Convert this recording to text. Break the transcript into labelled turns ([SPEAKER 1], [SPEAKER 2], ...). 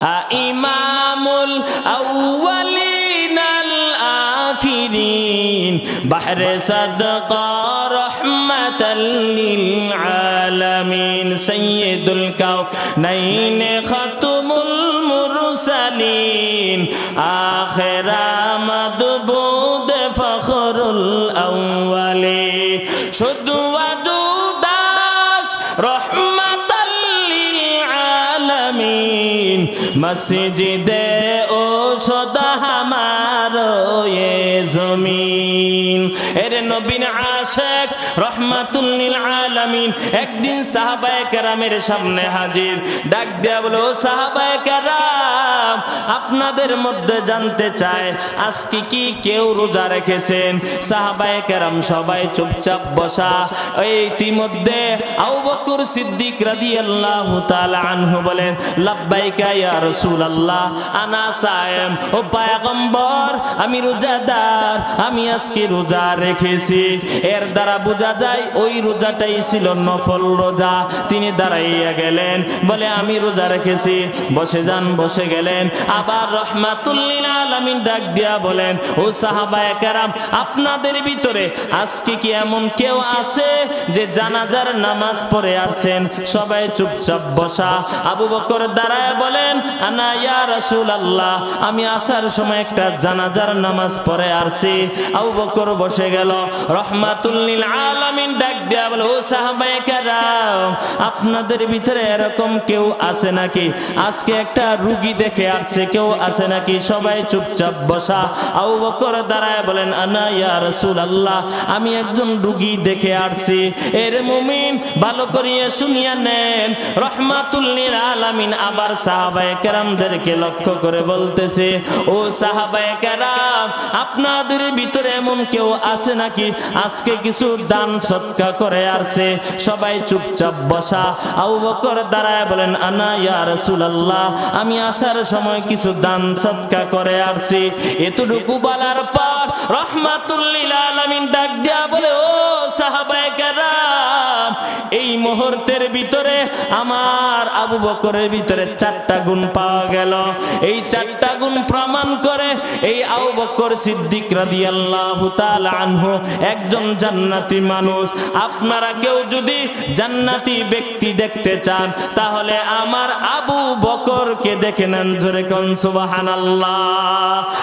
[SPEAKER 1] ইমামুল আউয়ালিনাল আখিরিন বাহরে সাদকা রাহমাতাল লিল আলামিন সাইয়্যিদুল কাউনাইন খাতুমুল মুরসালিন আখিরা মাদবুদ ফখরুল আউয়ালিন শুধু ওয়াজুদাস রহমাতাল লিল আলামিন মসজিদে ও সদা হামারো এ জমিন। এরে নবীন আশিক রহমাতুল লিল আলামিন একদিন সাহাবায়ে কেরামের সামনে হাজির, ডাক দেয়া বলো, সাহাবায়ে কেরাম আপনাদের মধ্যে জানতে চায় আজকে কি কেউ রোজা রেখেছেন? সাহাবায়ে কেরাম সবাই চুপচাপ বসা। ইতিমধ্যে আবু বকর সিদ্দিক রাদিয়াল্লাহু তাআলা আনহু বলেন, লাব্বাইকা ইয়া রাসূলুল্লাহ আনা সায়েম, ও পয়গম্বর আমি রোজাদার, আমি আজকে রোজা রেখেছি। এর দ্বারা বোঝা যায় ওই রোজাটাই ছিল নফল রোজা। তিনি দাঁড়াইয়া গেলেন, বলে আমি রোজা রেখেছি, বসে যান। বসে গেলেন। আবার রহমাতুল লিল আলামিন ডাক দিয়া বলেন, ও সাহাবায়ে কেরাম আপনাদের ভিতরে আজকে কি এমন কেউ আছে যে জানাজার নামাজ পড়ে আসছেন? সবাই চুপচাপ বসা। আবু বকর দাঁড়ায় বলেন, আনা ইয়া রাসূলুল্লাহ আমি আসার সময় একটা জানাজার নামাজ পড়ে আসছি। আবু বকর বসে গেল। রহমাতুল লিল আলামিন ডাক দিয়া বলে, ও সাহাবায়ে কেরাম আপনাদের ভিতরে এরকম কেউ আছে নাকি আজকে একটা রোগী দেখে আসছে? কেউ আছে নাকি? সবাই চুপচাপ বসা। আবু বকর দাঁড়ায় বলেন, আনা ইয়া রাসূলুল্লাহ আমি একজন রোগী দেখে আসছি। এর মুমিন ভালো করিয়া শুনিয়া নেন। রহমাতুল লিল আলামিন আবার সাহাবায়ে কেরামদেরকে লক্ষ্য করে বলতেছে, ও সাহাবায়ে কেরাম আপনাদের ভিতরে এমন কেউ আছে নাকি আজকে কিছু দান সদকা করে আসছে? সবাই চুপচাপ বসা। আবু বকর দাঁড়ায় বলেন, আনা ইয়া রাসূলুল্লাহ আমি আসার সময় কিছু দান সদকা করে আসছি। এতটুকু বলার পর রহমাতুল লিল আলামিন ডাক দিয়া বলে, ও সাহাবায়ে কেরাম এই মুহূর্তের ভিতরে আমার আবু বকরের ভিতরে 4টা গুণ পাওয়া গেল। এই 4টা গুণ প্রমাণ করে এই আবু বকর সিদ্দিক রাদিয়াল্লাহু তাআলা আনহু একজন জান্নাতি মানুষ। আপনারা কেউ যদি জান্নাতি ব্যক্তি দেখতে চান তাহলে আমার আবু বকরকে দেখে নেন। জোরে কোন সুবহানাল্লাহ।